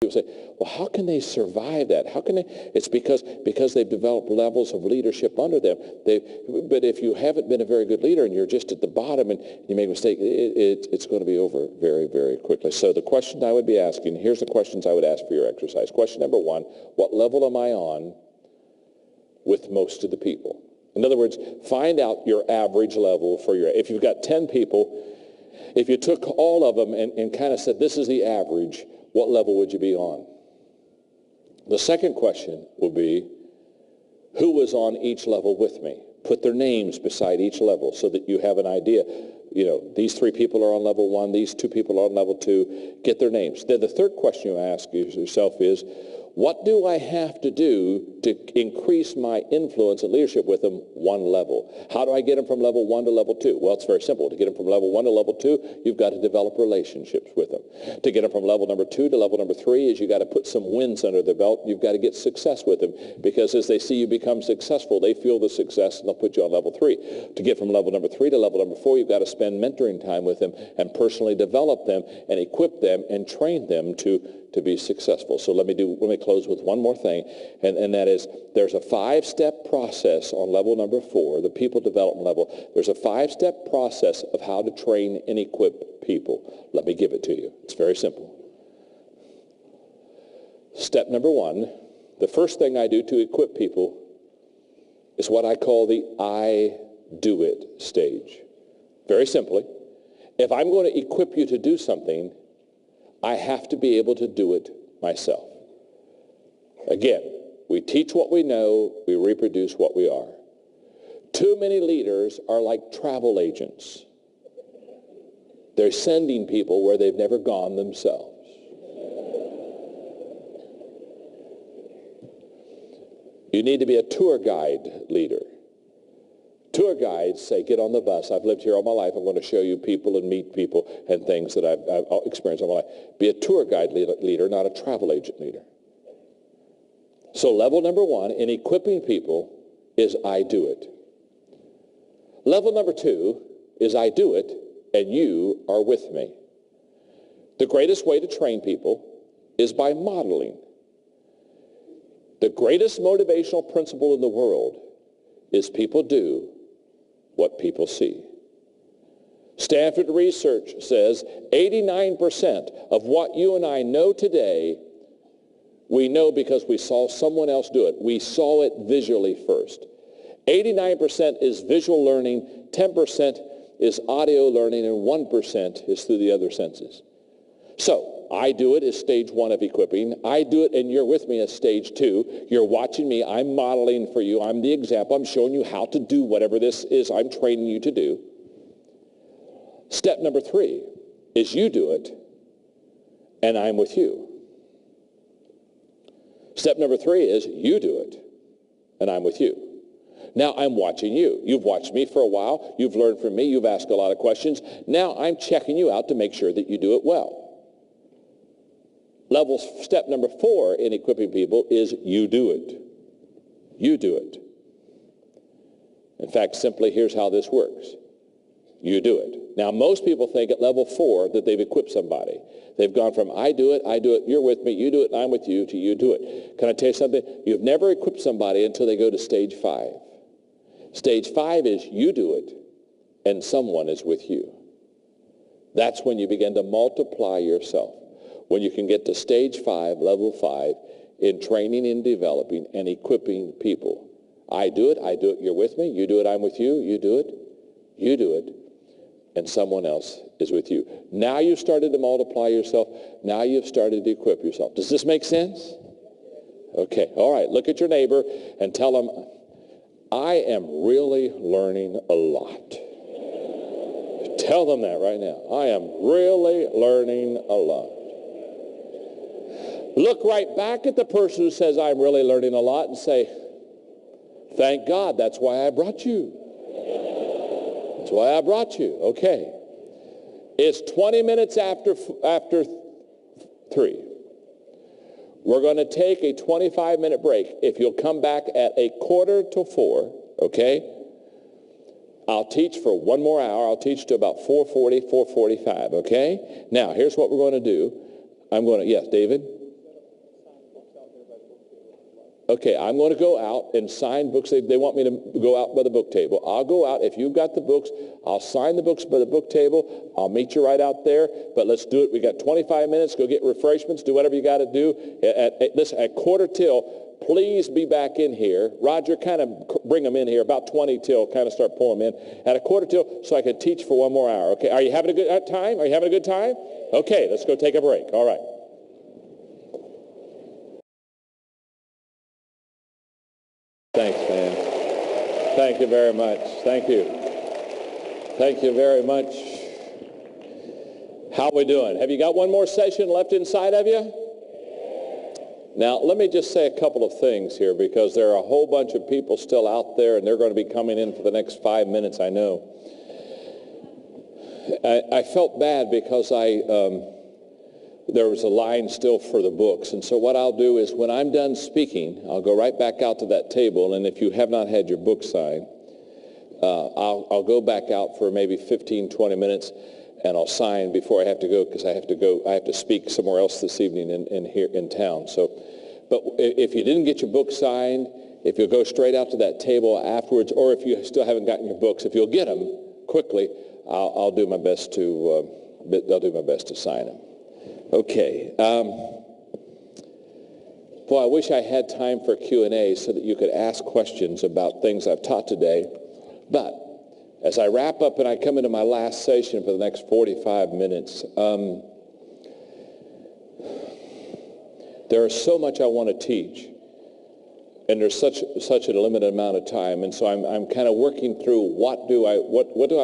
People say, well, how can they survive that? How can they? It's because they've developed levels of leadership under them. But if you haven't been a very good leader and you're just at the bottom and you make a mistake, it's going to be over very, very quickly. So the questions I would be asking, here's the questions I would ask for your exercise. Question number one, what level am I on with most of the people? In other words, find out your average level for if you've got 10 people, if you took all of them and kind of said, this is the average, what level would you be on? The second question will be, who was on each level with me? Put their names beside each level so that you have an idea. You know, these 3 people are on level 1, these 2 people are on level 2. Get their names. Then the third question you ask yourself is, what do I have to do to increase my influence and leadership with them one level? How do I get them from level 1 to level 2? Well, it's very simple. To get them from level 1 to level 2, you've got to develop relationships with them. To get them from level number 2 to level number 3 is you got to put some wins under their belt. You've got to get success with them, because as they see you become successful, they feel the success and they'll put you on level 3. To get from level number 3 to level number 4, you've got to spend mentoring time with them and personally develop them and equip them and train them to be successful. So let me close with one more thing, and that is, there's a 5-step process on level number 4, the people development level. There's a 5-step process of how to train and equip people. Let me give it to you. It's very simple. Step number 1, the first thing I do to equip people is what I call the I do it stage. Very simply, if I'm going to equip you to do something, I have to be able to do it myself. Again, we teach what we know, we reproduce what we are. Too many leaders are like travel agents. They're sending people where they've never gone themselves. You need to be a tour guide leader. Tour guides say, get on the bus. I've lived here all my life. I'm going to show you people and meet people and things that I've experienced all my life. Be a tour guide leader, not a travel agent leader. So level number 1 in equipping people is I do it. Level number 2 is I do it and you are with me. The greatest way to train people is by modeling. The greatest motivational principle in the world is people do what people see. Stanford research says 89% of what you and I know today, we know because we saw someone else do it. We saw it visually first. 89% is visual learning, 10% is audio learning, and 1% is through the other senses. So, I do it is stage 1 of equipping. I do it and you're with me as stage 2. You're watching me. I'm modeling for you. I'm the example. I'm showing you how to do whatever this is I'm training you to do. Step number 3 is you do it and I'm with you. Step number 3 is you do it and I'm with you. Now I'm watching you. You've watched me for a while. You've learned from me. You've asked a lot of questions. Now I'm checking you out to make sure that you do it well. Step number 4 in equipping people is you do it. You do it. In fact, simply here's how this works. You do it. Now, most people think at level 4 that they've equipped somebody. They've gone from I do it, you're with me, you do it, and I'm with you, to you do it. Can I tell you something? You've never equipped somebody until they go to stage 5. Stage 5 is you do it, and someone is with you. That's when you begin to multiply yourself. When you can get to stage 5, level 5, in training and developing and equipping people. I do it, you're with me, you do it, I'm with you, you do it, and someone else is with you. Now you've started to multiply yourself. Now you've started to equip yourself. Does this make sense? Okay, all right, look at your neighbor and tell them, I am really learning a lot. Tell them that right now. I am really learning a lot. Look right back at the person who says, I'm really learning a lot, and say, thank God, that's why I brought you. That's why I brought you. Okay. It's 20 minutes after 3. We're going to take a 25-minute break. If you'll come back at 3:45, okay? I'll teach for one more hour. I'll teach to about 4:40, 4:45, okay? Now, here's what we're going to do. Yes, David? Okay, I'm going to go out and sign books. They want me to go out by the book table. I'll go out. If you've got the books, I'll sign the books by the book table. I'll meet you right out there. But let's do it. We got 25 minutes. Go get refreshments. Do whatever you got to do. Listen, at quarter till, please be back in here. Roger, kind of bring them in here. About 20 till, kind of start pulling them in. At a quarter till, so I could teach for one more hour. Okay, are you having a good time? Are you having a good time? Okay, let's go take a break. All right. Thanks, man. Thank you very much. Thank you. Thank you very much. How we doing? Have you got one more session left inside of you? Now, let me just say a couple of things here, because there are a whole bunch of people still out there, and they're going to be coming in for the next 5 minutes, I know. I felt bad because there was a line still for the books. And so what I'll do is, when I'm done speaking, I'll go right back out to that table. And if you have not had your book signed, I'll go back out for maybe 15, 20 minutes, and I'll sign before I have to go, because I have to speak somewhere else this evening here in town. So, but if you didn't get your book signed, if you'll go straight out to that table afterwards, or if you still haven't gotten your books, if you'll get them quickly, I'll do my best to sign them. Okay. Boy, I wish I had time for Q&A so that you could ask questions about things I've taught today. But as I wrap up and I come into my last session for the next 45 minutes, there is so much I want to teach, and there's such a limited amount of time. And so I'm kind of working through what do I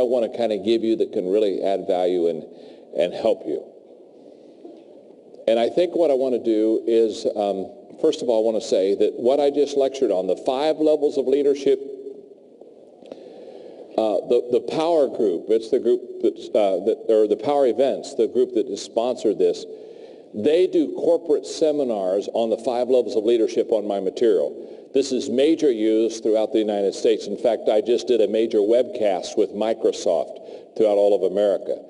want to kind of give you that can really add value and help you. And I think what I want to do is, first of all, I want to say that what I just lectured on, the 5 levels of leadership, the Power Group, it's the group or the Power Events, the group that has sponsored this, they do corporate seminars on the 5 levels of leadership on my material. This is major use throughout the United States. In fact, I just did a major webcast with Microsoft throughout all of America.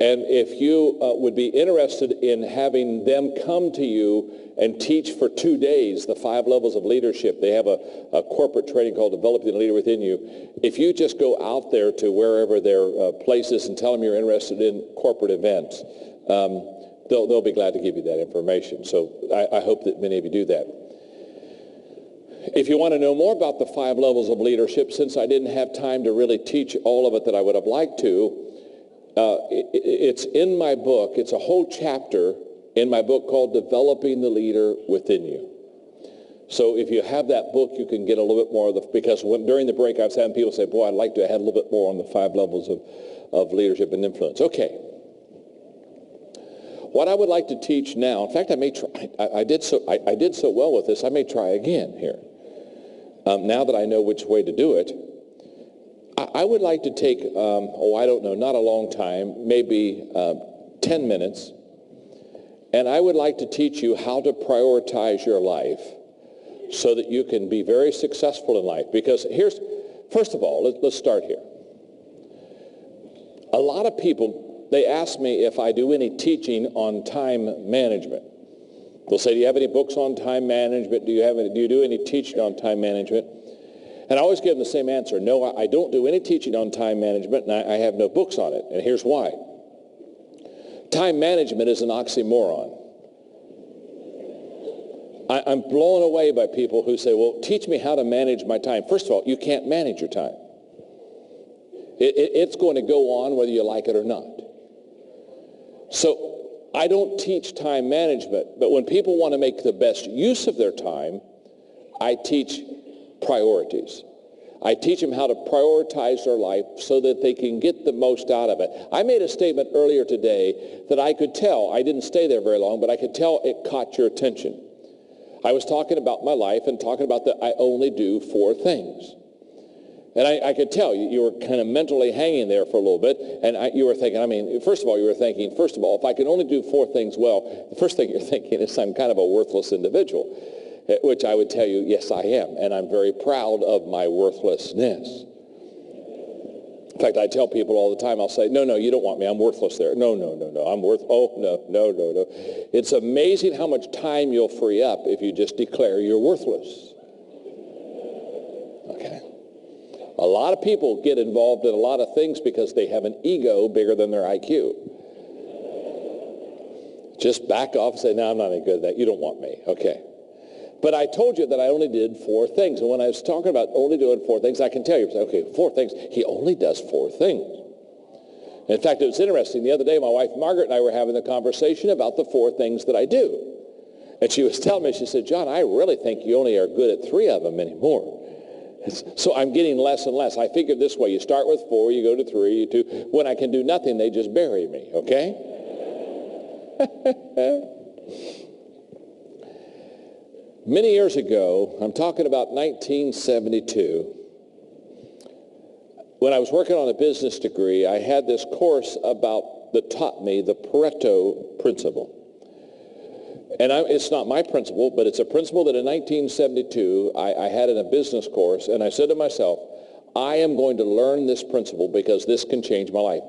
And if you would be interested in having them come to you and teach for 2 days the 5 levels of leadership, they have a corporate training called Developing the Leader Within You. If you just go out there to wherever their place is and tell them you're interested in corporate events, they'll be glad to give you that information. So I hope that many of you do that. If you want to know more about the 5 levels of leadership, since I didn't have time to really teach all of it that I would have liked to, it's in my book. It's a whole chapter in my book called Developing the Leader Within You. So if you have that book, you can get a little bit more of because during the break I was having people say, boy, I'd like to have a little bit more on the 5 levels of leadership and influence. Okay. What I would like to teach now, in fact, I may try, I did so well with this, I may try again here. Now that I know which way to do it, I would like to take, I don't know, not a long time, maybe 10 minutes, and I would like to teach you how to prioritize your life so that you can be very successful in life. Because first of all, let's start here. A lot of people, they ask me if I do any teaching on time management. They'll say, do you have any books on time management? Do you do any teaching on time management? And I always give them the same answer. No, I don't do any teaching on time management, and I have no books on it. And here's why. Time management is an oxymoron. I'm blown away by people who say, well, teach me how to manage my time. First of all, you can't manage your time. It's going to go on whether you like it or not. So I don't teach time management, but when people want to make the best use of their time, I teach priorities. I teach them how to prioritize their life so that they can get the most out of it. I made a statement earlier today that I could tell, I didn't stay there very long, but I could tell it caught your attention. I was talking about my life and talking about that I only do 4 things. And I could tell you were kind of mentally hanging there for a little bit, and you were thinking, first of all, if I can only do 4 things well, the first thing you're thinking is I'm kind of a worthless individual, which I would tell you, yes, I am, and I'm very proud of my worthlessness. In fact, I tell people all the time, I'll say, no, you don't want me. I'm worthless there. No, I'm worth, oh, no. It's amazing how much time you'll free up if you just declare you're worthless. Okay? A lot of people get involved in a lot of things because they have an ego bigger than their IQ. Just back off and say, no, I'm not any good at that. You don't want me. Okay. But I told you that I only did 4 things. And when I was talking about only doing 4 things, I can tell you, okay, 4 things. He only does 4 things. In fact, it was interesting. The other day, my wife Margaret and I were having a conversation about the 4 things that I do. And she was telling me, she said, John, I really think you only are good at 3 of them anymore. So I'm getting less and less. I figured this way. You start with 4, you go to 3, you 2. When I can do nothing, they just bury me, okay? Many years ago, I'm talking about 1972, when I was working on a business degree, I had this course that taught me the Pareto principle. And it's not my principle, but it's a principle that in 1972 I had in a business course, and I said to myself, I am going to learn this principle because this can change my life.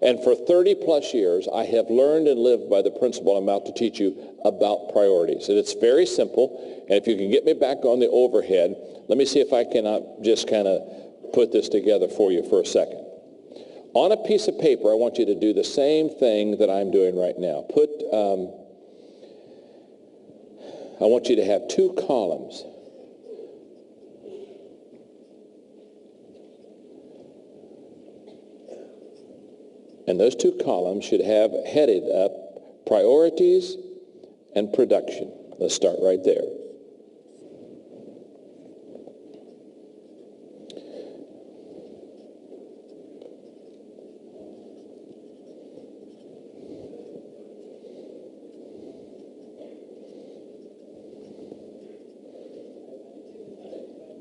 And for 30 plus years, I have learned and lived by the principle I'm about to teach you about priorities. And it's very simple. And if you can get me back on the overhead, let me see if I cannot just kind of put this together for you for a second. On a piece of paper, I want you to do the same thing that I'm doing right now. I want you to have 2 columns. And those 2 columns should have headed up priorities and production. Let's start right there.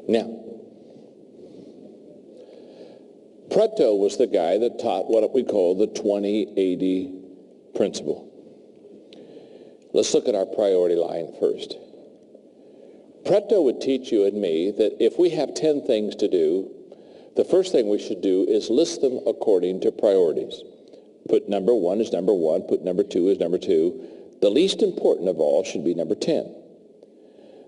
Now, Pareto was the guy that taught what we call the 20-80 principle. Let's look at our priority line first. Pareto would teach you and me that if we have 10 things to do, the first thing we should do is list them according to priorities. Put number 1 as number 1, put number 2 as number 2. The least important of all should be number 10.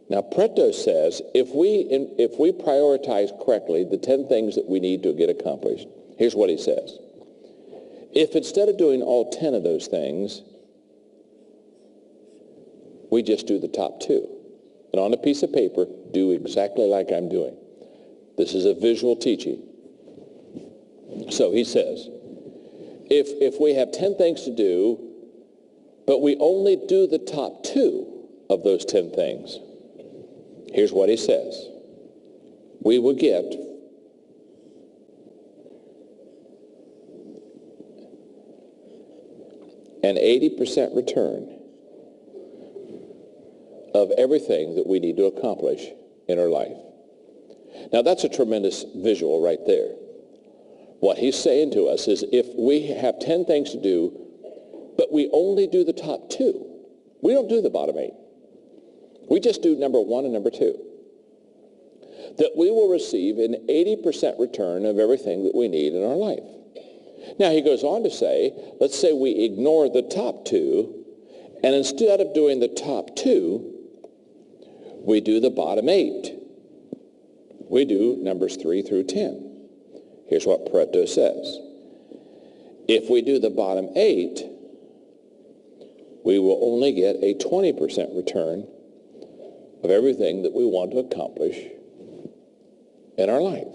Now, Pareto says if we prioritize correctly the 10 things that we need to get accomplished, here's what he says. If instead of doing all 10 of those things, we just do the top 2. And on a piece of paper, do exactly like I'm doing. This is a visual teaching. So he says, if we have 10 things to do, but we only do the top 2 of those 10 things, here's what he says. We will get an 80% return of everything that we need to accomplish in our life. Now that's a tremendous visual right there. What he's saying to us is if we have 10 things to do, but we only do the top 2, we don't do the bottom 8. We just do number 1 and number 2. That we will receive an 80% return of everything that we need in our life. Now he goes on to say, let's say we ignore the top 2, and instead of doing the top 2, we do the bottom 8. We do numbers 3 through 10. Here's what Pareto says. If we do the bottom 8, we will only get a 20% return of everything that we want to accomplish in our life.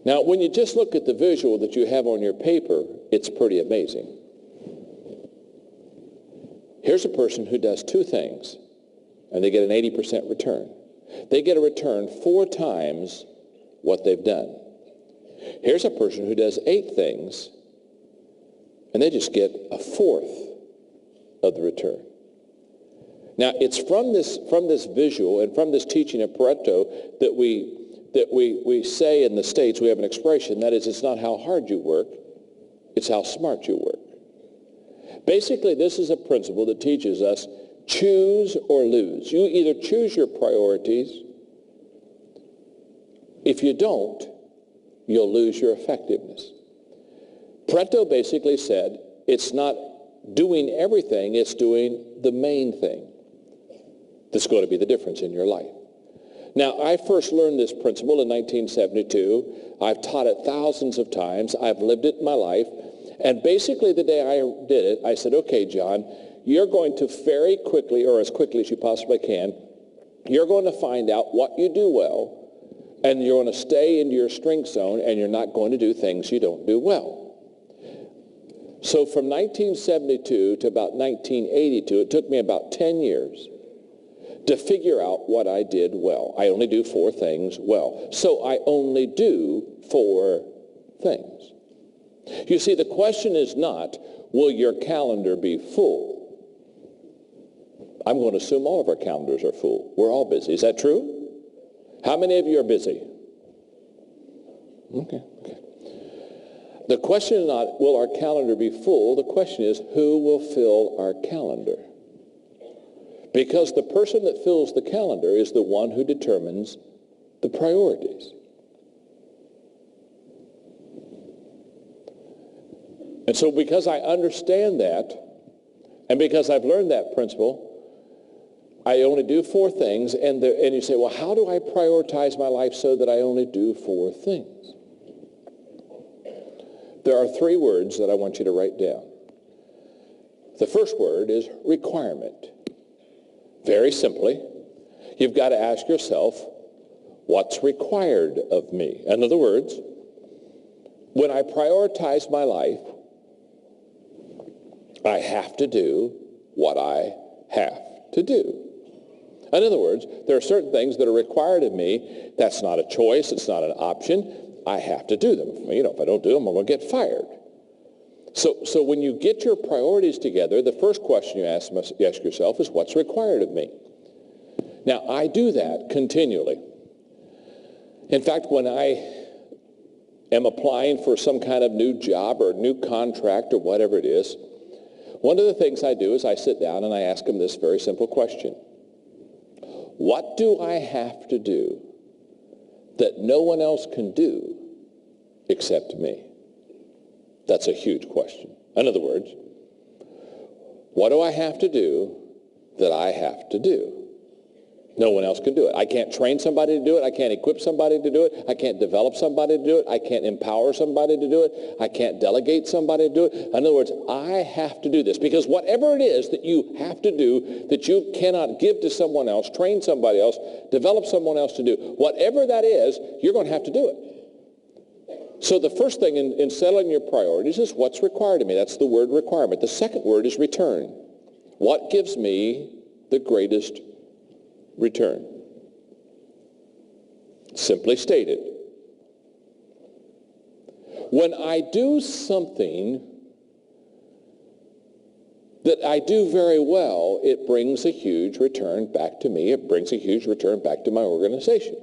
Now, when you just look at the visual that you have on your paper, it's pretty amazing. Here's a person who does 2 things, and they get an 80% return. They get a return 4 times what they've done. Here's a person who does 8 things, and they just get a 1/4 of the return. Now, it's from this visual and from this teaching of Pareto that we say in the States, we have an expression, that is, it's not how hard you work, it's how smart you work. Basically, this is a principle that teaches us choose or lose. You either choose your priorities. If you don't, you'll lose your effectiveness. Pareto basically said, it's not doing everything, it's doing the main thing that's going to be the difference in your life. Now, I first learned this principle in 1972. I've taught it thousands of times. I've lived it in my life. And basically the day I did it, I said, okay, John, you're going to very quickly, or as quickly as you possibly can, you're going to find out what you do well, and you're going to stay in your strength zone, and you're not going to do things you don't do well. So from 1972 to about 1982, it took me about 10 years to figure out what I did well. I only do 4 things well. So I only do 4 things. You see, the question is not, will your calendar be full? I'm going to assume all of our calendars are full. We're all busy. Is that true? How many of you are busy? Okay. The question is not, will our calendar be full? The question is, who will fill our calendar? Because the person that fills the calendar is the one who determines the priorities. And so because I understand that, and because I've learned that principle, I only do 4 things, and you say, well, how do I prioritize my life so that I only do 4 things? There are 3 words that I want you to write down. The first word is requirement. Very simply, you've got to ask yourself, what's required of me? In other words, when I prioritize my life, I have to do what I have to do. In other words, there are certain things that are required of me. That's not a choice. It's not an option. I have to do them. If I don't do them, I'm going to get fired. So when you get your priorities together, the first question you ask yourself is, what's required of me? Now, I do that continually. In fact, when I am applying for some kind of new job or new contract or whatever it is, one of the things I do is I sit down and I ask them this very simple question. What do I have to do that no one else can do except me? That's a huge question. In other words, what do I have to do that I have to do? No one else can do it. I can't train somebody to do it. I can't equip somebody to do it. I can't develop somebody to do it. I can't empower somebody to do it. I can't delegate somebody to do it. In other words, I have to do this, because whatever it is that you have to do that you cannot give to someone else, train somebody else, develop someone else to do, whatever that is, you're going to have to do it. So the first thing in settling your priorities is what's required of me. That's the word requirement. The second word is return. What gives me the greatest return? Simply stated, when I do something that I do very well, it brings a huge return back to me. It brings a huge return back to my organization.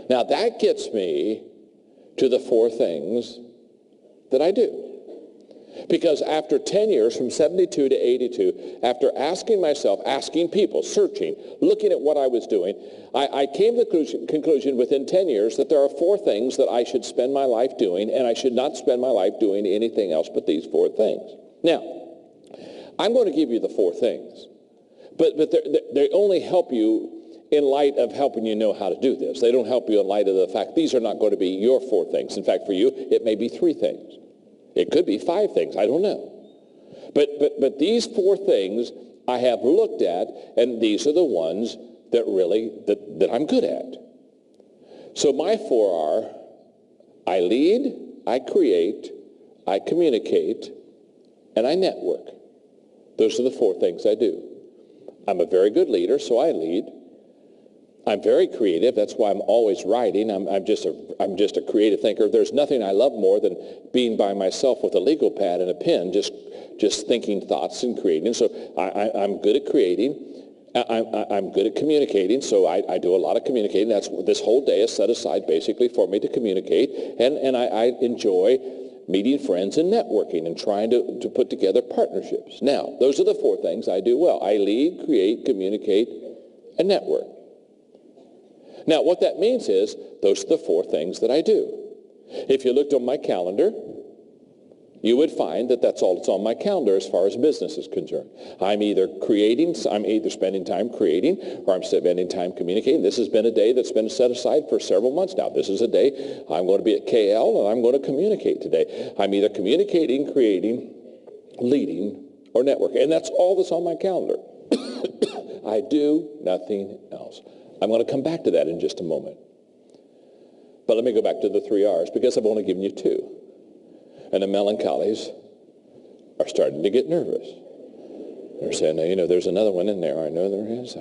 Now that gets me to the 4 things that I do. Because after 10 years, from 72 to 82, after asking myself, asking people, searching, looking at what I was doing, I came to the conclusion within 10 years that there are 4 things that I should spend my life doing, and I should not spend my life doing anything else but these 4 things. Now, I'm going to give you the 4 things, but they only help you in light of helping you know how to do this. They don't help you in light of the fact these are not going to be your 4 things. In fact, for you, it may be 3 things. It could be 5 things. I don't know. But these 4 things I have looked at, and these are the ones that really, that I'm good at. So my 4 are, I lead, I create, I communicate, and I network. Those are the 4 things I do. I'm a very good leader, so I lead. I'm very creative. That's why I'm always writing. I'm just a creative thinker. There's nothing I love more than being by myself with a legal pad and a pen, just thinking thoughts and creating. So I'm good at creating. I'm good at communicating. So I do a lot of communicating. That's this whole day is set aside basically for me to communicate. And I enjoy meeting friends and networking and trying to put together partnerships. Now, those are the 4 things I do well. I lead, create, communicate, and network. Now, what that means is those are the 4 things that I do. If you looked on my calendar, you would find that that's all that's on my calendar as far as business is concerned. I'm either spending time creating, or I'm spending time communicating. This has been a day that's been set aside for several months now. This is a day I'm going to be at KL, and I'm going to communicate today. I'm either communicating, creating, leading, or networking. And that's all that's on my calendar. I do nothing else. I'm going to come back to that in just a moment. But let me go back to the 3 R's, because I've only given you 2. And the melancholies are starting to get nervous. They're saying, you know, there's another one in there. I know there is.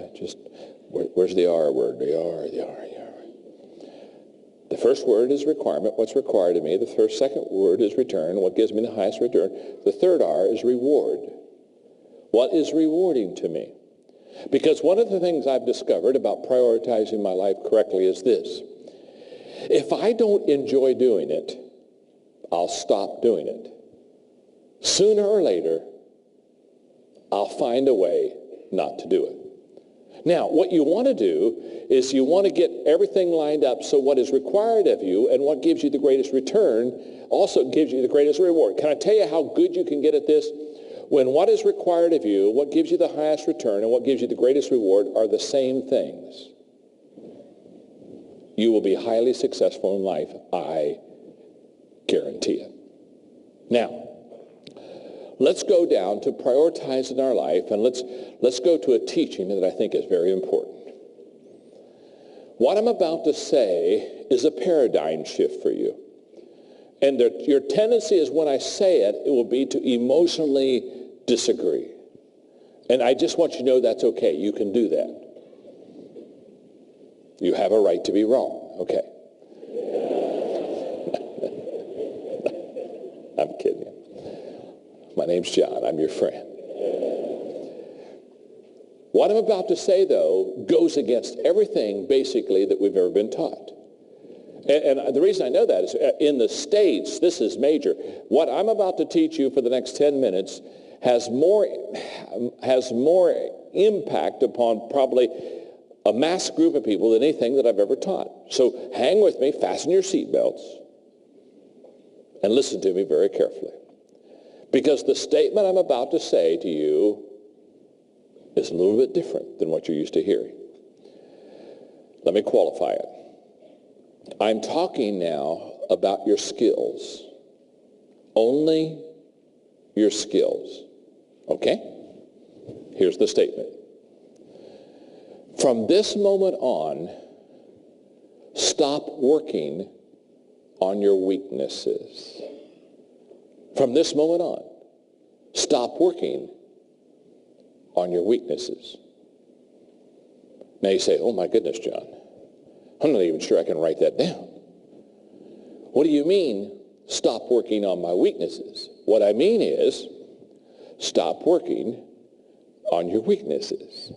Where's the R word? The R. The first word is requirement, what's required of me. The second word is return, what gives me the highest return. The third R is reward. What is rewarding to me? Because one of the things I've discovered about prioritizing my life correctly is this. If I don't enjoy doing it, I'll stop doing it. Sooner or later, I'll find a way not to do it. Now, what you want to do is you want to get everything lined up so what is required of you and what gives you the greatest return also gives you the greatest reward. Can I tell you how good you can get at this? When what is required of you, what gives you the highest return, and what gives you the greatest reward are the same things, you will be highly successful in life. I guarantee it. Now, let's go down to prioritizing our life, and let's go to a teaching that I think is very important. What I'm about to say is a paradigm shift for you. And your tendency is when I say it, it will be to emotionally disagree. And I just want you to know that's okay. You can do that. You have a right to be wrong. Okay. I'm kidding you. My name's John. I'm your friend. What I'm about to say, though, goes against everything, basically, that we've ever been taught. And the reason I know that is in the States, this is major. What I'm about to teach you for the next 10 minutes has more impact upon probably a mass group of people than anything that I've ever taught. So hang with me, fasten your seatbelts, and listen to me very carefully. Because the statement I'm about to say to you is a little bit different than what you're used to hearing. Let me qualify it. I'm talking now about your skills. Only your skills. Okay? Here's the statement. From this moment on, stop working on your weaknesses. From this moment on, stop working on your weaknesses. Now you say, oh my goodness, John, I'm not even sure I can write that down. What do you mean, stop working on my weaknesses? What I mean is, stop working on your weaknesses.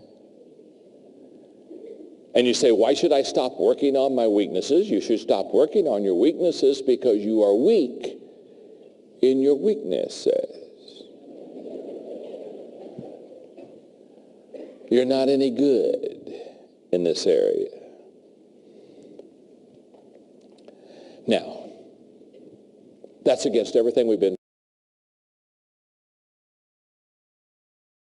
And you say, why should I stop working on my weaknesses? You should stop working on your weaknesses because you are weak in your weaknesses. You're not any good in this area. Now, that's against everything we've been